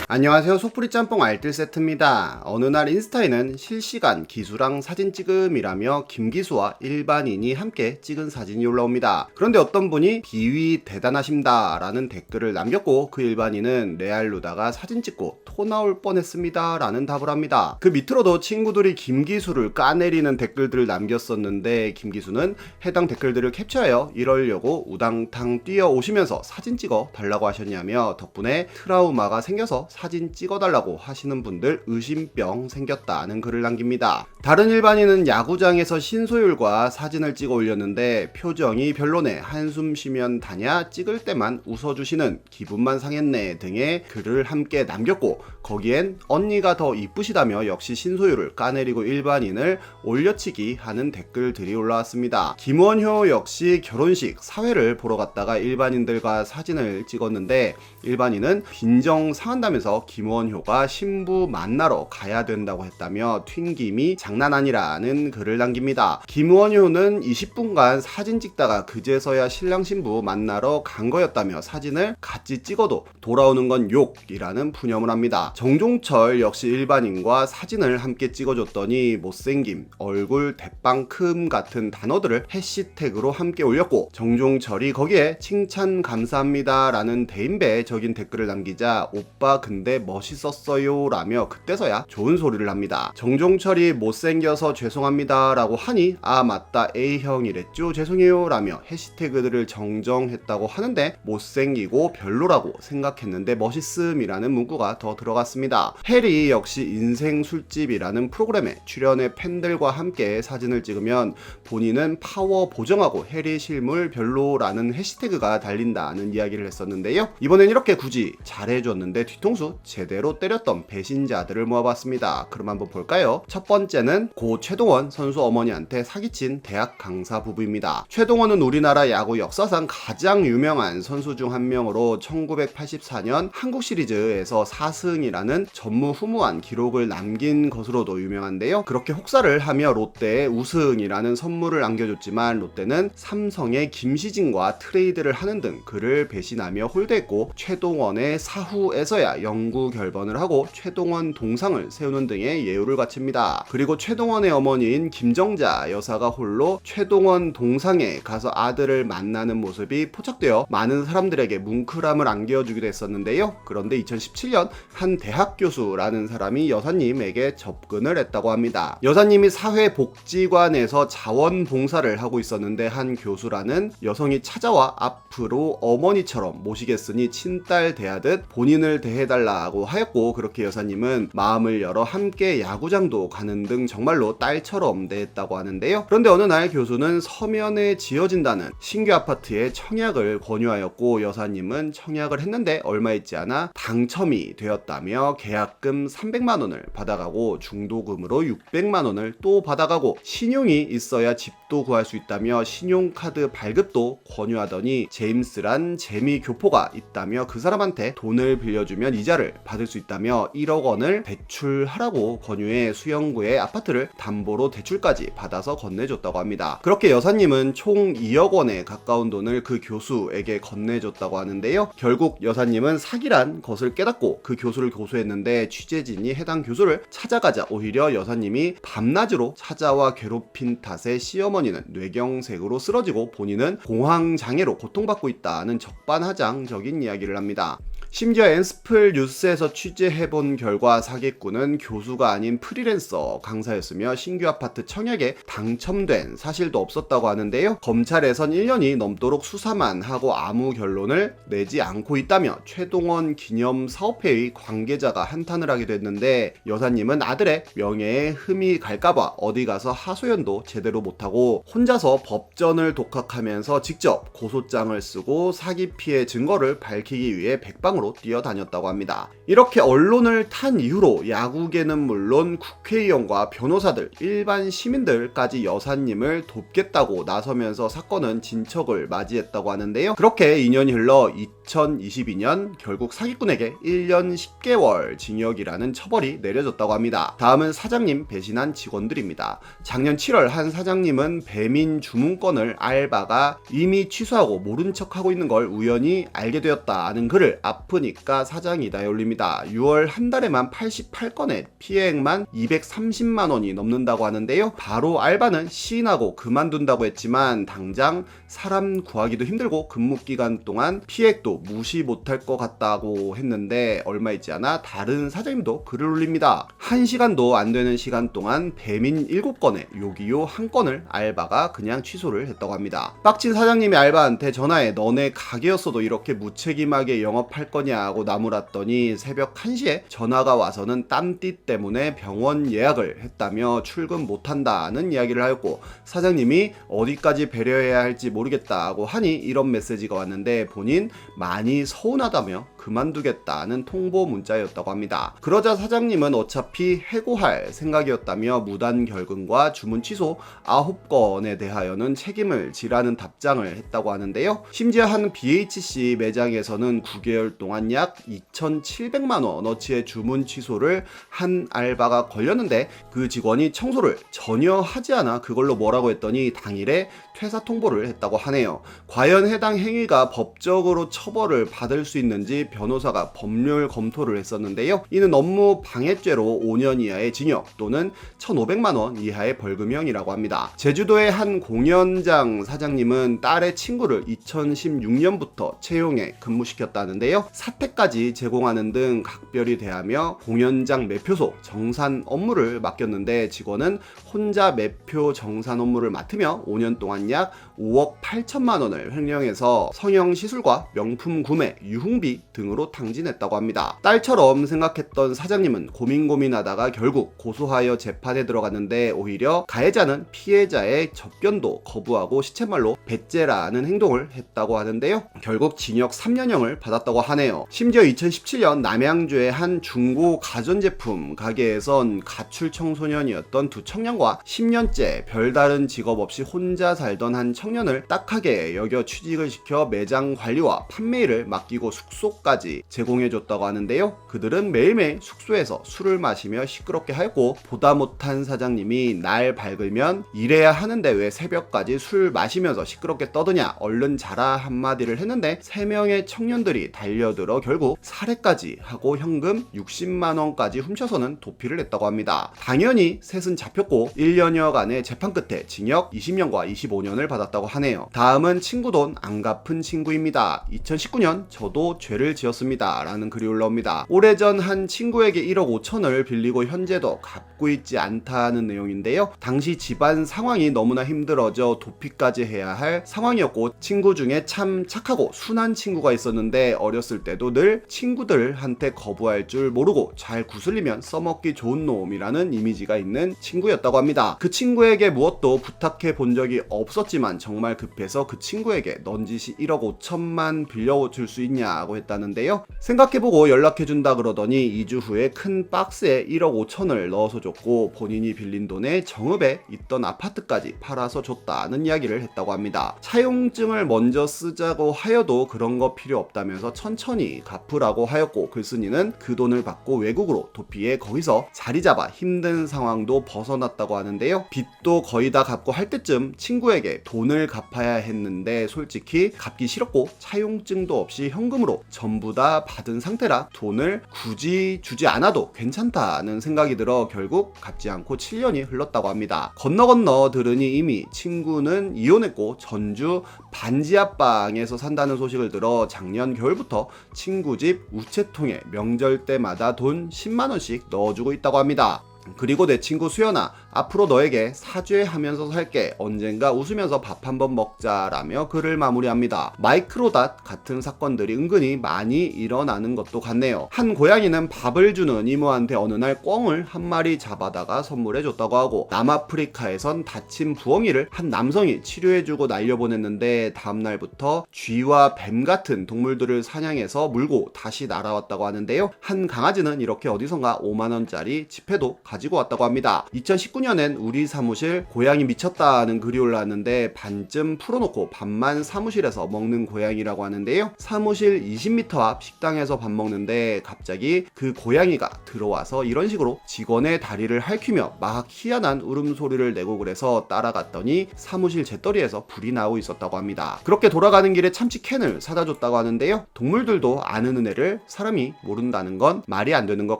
안녕하세요, 속풀이 짬뽕 알뜰 세트입니다. 어느 날 인스타에는 실시간 기수랑 사진 찍음이라며 김기수와 일반인이 함께 찍은 사진이 올라옵니다. 그런데 어떤 분이 비위 대단하십니다 라는 댓글을 남겼고, 그 일반인은 레알루다가 사진 찍고 토 나올 뻔했습니다 라는 답을 합니다. 그 밑으로도 친구들이 김기수를 까내리는 댓글들을 남겼었는데, 김기수는 해당 댓글들을 캡처하여 이러려고 우당탕 뛰어오시면서 사진 찍어 달라고 하셨냐며, 덕분에 트라우마가 생겨서 사진 찍어달라고 하시는 분들 의심병 생겼다는 글을 남깁니다. 다른 일반인은 야구장에서 신소율과 사진을 찍어 올렸는데 표정이 별로네, 한숨 쉬면 다냐, 찍을 때만 웃어주시는, 기분만 상했네 등의 글을 함께 남겼고, 거기엔 언니가 더 이쁘시다며 역시 신소율을 까내리고 일반인을 올려치기 하는 댓글들이 올라왔습니다. 김원효 역시 결혼식 사회를 보러 갔다가 일반인들과 사진을 찍었는데, 일반인은 빈정 상한다면서 김원효가 신부 만나러 가야 된다고 했다며 튕김이 장난 아니라는 글을 남깁니다. 김원효는 20분간 사진 찍다가 그제서야 신랑 신부 만나러 간 거였다며 사진을 같이 찍어도 돌아오는 건 욕이라는 푸념을 합니다. 정종철 역시 일반인과 사진을 함께 찍어줬더니 못생김, 얼굴 대빵큼 같은 단어들을 해시태그로 함께 올렸고, 정종철이 거기에 칭찬 감사합니다 라는 대인배적인 댓글을 남기자 오빠 근데 멋있었어요 라며 그때서야 좋은 소리를 합니다. 정종철이 못생겨서 죄송합니다 라고 하니 아 맞다 A형이랬죠 죄송해요 라며 해시태그들을 정정했다고 하는데, 못생기고 별로라고 생각했는데 멋있음이라는 문구가 더 들어갔습니다. 해리 역시 인생 술집이라는 프로그램에 출연해 팬들과 함께 사진을 찍으면 본인은 파워 보정하고 해리 실물 별로라는 해시태그가 달린다는 이야기를 했었는데요. 이번엔 이렇게 굳이 잘해줬는데 뒤통수 제대로 때렸던 배신자들을 모아봤습니다. 그럼 한번 볼까요? 첫 번째는 고 최동원 선수 어머니한테 사기친 대학 강사 부부입니다. 최동원은 우리나라 야구 역사상 가장 유명한 선수 중 한 명으로 1984년 한국 시리즈에서 4승이라는 전무후무한 기록을 남긴 것으로도 유명한데요. 그렇게 혹사를 하며 롯데에 우승이라는 선물을 안겨줬지만 롯데는 삼성의 김시진과 트레이드를 하는 등 그를 배신하며 홀대했고, 최동원의 사후에서야 영구 결번을 하고 최동원 동상을 세우는 등의 예우를 바칩니다. 그리고 최동원의 어머니인 김정자 여사가 홀로 최동원 동상에 가서 아들을 만나는 모습이 포착되어 많은 사람들에게 뭉클함을 안겨주기도 했었는데요. 그런데 2017년 한 대학 교수라는 사람이 여사님에게 접근을 했다고 합니다. 여사님이 사회복지관에서 자원봉사를 하고 있었는데 한 교수라는 여성이 찾아와 앞으로 어머니처럼 모시겠으니 친딸 대하듯 본인을 대해달라고 하였고, 그렇게 여사님은 마음을 열어 함께 야구장도 가는 등 정말로 딸처럼 대했다고 하는데요. 그런데 어느 날 교수는 서면에 지어진다는 신규 아파트에 청약을 권유하였고, 여사님은 청약을 했는데 얼마 있지 않아 당첨이 되었다며 계약금 300만원을 받아가고 중도금으로 600만원을 또 받아가고 신용이 있어야 집도 구할 수 있다며 신용카드 발급도 권유하더니 제임스란 재미교포가 있다며 그 사람한테 돈을 빌려주면 이자를 받을 수 있다며 1억 원을 대출하라고 권유해 수영구의 아파트를 담보로 대출까지 받아서 건네줬다고 합니다. 그렇게 여사님은 총 2억 원에 가까운 돈을 그 교수에게 건네줬다고 하는데요. 결국 여사님은 사기란 것을 깨닫고 그 교수를 고소했는데, 취재진이 해당 교수를 찾아가자 오히려 여사님이 밤낮으로 찾아와 괴롭힌 탓에 시어머니는 뇌경색으로 쓰러지고 본인은 공황장애로 고통받고 있다는 적반하장적인 이야기를 합니다. 심지어 엔스플 뉴스에서 취재해본 결과 사기꾼은 교수가 아닌 프리랜서 강사였으며 신규 아파트 청약에 당첨된 사실도 없었다고 하는데요. 검찰에선 1년이 넘도록 수사만 하고 아무 결론을 내지 않고 있다며 최동원 기념사업회의 관계자가 한탄을 하기도 했는데, 여사님은 아들의 명예에 흠이 갈까봐 어디 가서 하소연도 제대로 못하고 혼자서 법전을 독학하면서 직접 고소장을 쓰고 사기 피해 증거를 밝히기 위해 백방으로 뛰어다녔다고 합니다. 이렇게 언론을 탄 이후로 야구계는 물론 국회의원과 변호사들, 일반 시민들까지 여사님을 돕겠다고 나서면서 사건은 진척을 맞이했다고 하는데요. 그렇게 2년이 흘러 2022년 결국 사기꾼에게 1년 10개월 징역이라는 처벌이 내려졌다고 합니다. 다음은 사장님 배신한 직원들입니다. 작년 7월 한 사장님은 배민 주문권을 알바가 이미 취소하고 모른 척하고 있는 걸 우연히 알게 되었다는 글을 앞으로 바쁘니까 사장이 다 열립니다. 6월 한 달에만 88건의 피해액만 230만 원이 넘는다고 하는데요. 바로 알바는 시인하고 그만둔다고 했지만 당장 사람 구하기도 힘들고 근무 기간 동안 피해액도 무시 못할 것 같다고 했는데 얼마 있지 않아 다른 사장님도 글을 올립니다. 1시간도 안 되는 시간 동안 배민 7건에 요기요 1건을 알바가 그냥 취소를 했다고 합니다. 빡친 사장님이 알바한테 전화해 너네 가게였어도 이렇게 무책임하게 영업할 거냐고 나무랐더니 새벽 1시에 전화가 와서는 땀띠 때문에 병원 예약을 했다며 출근 못한다는 이야기를 하였고 사장님이 어디까지 배려해야 할지 모르겠다고 하니 이런 메시지가 왔는데 본인 많이 서운하다며 그만두겠다는 통보 문자였다고 합니다. 그러자 사장님은 어차피 해고할 생각이었다며 무단 결근과 주문 취소 9건에 대하여는 책임을 지라는 답장을 했다고 하는데요. 심지어 한 BHC 매장에서는 9개월 동안 약 2,700만 원어치의 주문 취소를 한 알바가 걸렸는데 그 직원이 청소를 전혀 하지 않아 그걸로 뭐라고 했더니 당일에 퇴사 통보를 했다고 하네요. 과연 해당 행위가 법적으로 처벌을 받을 수 있는지 변호사가 법률 검토를 했었는데요. 이는 업무 방해죄로 5년 이하의 징역 또는 1,500만 원 이하의 벌금형이라고 합니다. 제주도의 한 공연장 사장님은 딸의 친구를 2016년부터 채용해 근무시켰다는데요. 사택까지 제공하는 등 각별히 대하며 공연장 매표소 정산 업무를 맡겼는데 직원은 혼자 매표 정산 업무를 맡으며 5년 동안 약 5억 8천만 원을 횡령해서 성형시술과 명품 구매, 유흥비 등으로 탕진했다고 합니다. 딸처럼 생각했던 사장님은 고민하다가 결국 고소하여 재판에 들어갔는데 오히려 가해자는 피해자의 접견도 거부하고 시쳇말로 배째라는 행동을 했다고 하는데요. 결국 징역 3년형을 받았다고 하네요. 심지어 2017년 남양주의 한 중고 가전제품 가게에선 가출 청소년이었던 두 청년과 10년째 별다른 직업 없이 혼자 살던 한 청년을 딱하게 여겨 취직을 시켜 매장 관리와 판매일을 맡기고 숙소까지 제공해줬다고 하는데요. 그들은 매일매일 숙소에서 술을 마시며 시끄럽게 하였고 보다 못한 사장님이 날 밝으면 일해야 하는데 왜 새벽까지 술 마시면서 시끄럽게 떠드냐 얼른 자라 한마디를 했는데 3명의 청년들이 달려들어 결국 살해까지 하고 현금 60만 원까지 훔쳐서는 도피를 했다고 합니다. 당연히 셋은 잡혔고 1년여간의 재판 끝에 징역 20년과 25년을 받았다고 하네요. 다음은 친구 돈 안 갚은 친구입니다. 2019년 저도 죄를 지었습니다 라는 글이 올라옵니다. 오래전 한 친구에게 1억 5천을 빌리고 현재도 갚고 있지 않다는 내용인데요. 당시 집안 상황이 너무나 힘들어져 도피까지 해야 할 상황이었고 친구 중에 참 착하고 순한 친구가 있었는데 어렸을 때도 늘 친구들한테 거부할 줄 모르고 잘 구슬리면 써먹기 좋은 놈이라는 이미지가 있는 친구였다고 합니다. 그 친구에게 무엇도 부탁해 본 적이 없었지만 정말 급해서 그 친구에게 넌지시 1억 5천만 빌려줄 수 있냐고 했다는데요. 생각해보고 연락해준다 그러더니 2주 후에 큰 박스에 1억 5천을 넣어서 줬고 본인이 빌린 돈에 정읍에 있던 아파트까지 팔아서 줬다는 이야기를 했다고 합니다. 차용증을 먼저 쓰자고 하여도 그런 거 필요 없다면서 천천히 갚으라고 하였고 글쓴이는 그 돈을 받고 외국으로 도피해 거기서 자리 잡아 힘든 상황도 벗어났다고 하는데요. 빚도 거의 다 갚고 할 때쯤 친구에게 돈을 갚아야 했는데 솔직히 갚기 싫었고 차용증도 없이 현금으로 전부 다 받은 상태라 돈을 굳이 주지 않아도 괜찮다는 생각이 들어 결국 갚지 않고 7년이 흘렀다고 합니다. 건너 들으니 이미 친구는 이혼했고 전주 반지하방에서 산다는 소식을 들어 작년 겨울부터 친구 집 우체통에 명절 때마다 돈 10만 원씩 넣어주고 있다고 합니다. 그리고 내 친구 수연아 앞으로 너에게 사죄하면서 살게 언젠가 웃으면서 밥 한번 먹자라며 글을 마무리합니다. 마이크로닷 같은 사건들이 은근히 많이 일어나는 것도 같네요. 한 고양이는 밥을 주는 이모한테 어느 날 꿩을 한 마리 잡아다가 선물해줬다고 하고 남아프리카에선 다친 부엉이를 한 남성이 치료해주고 날려보냈는데 다음날부터 쥐와 뱀 같은 동물들을 사냥해서 물고 다시 날아왔다고 하는데요. 한 강아지는 이렇게 어디선가 5만 원짜리 지폐도 가지고 왔다고 합니다. 2019년엔 우리 사무실 고양이 미쳤다는 글이 올라왔는데 반쯤 풀어놓고 밥만 사무실에서 먹는 고양이라고 하는데요. 사무실 20m 앞 식당에서 밥 먹는데 갑자기 그 고양이가 들어와서 이런 식으로 직원의 다리를 핥히며 막 희한한 울음소리를 내고 그래서 따라갔더니 사무실 재떨이에서 불이 나고 있었다고 합니다. 그렇게 돌아가는 길에 참치 캔을 사다 줬다고 하는데요. 동물들도 아는 은혜를 사람이 모른다는 건 말이 안 되는 것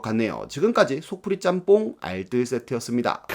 같네요. 지금까지 속풀이 짬뽕 알뜰 세트였습니다.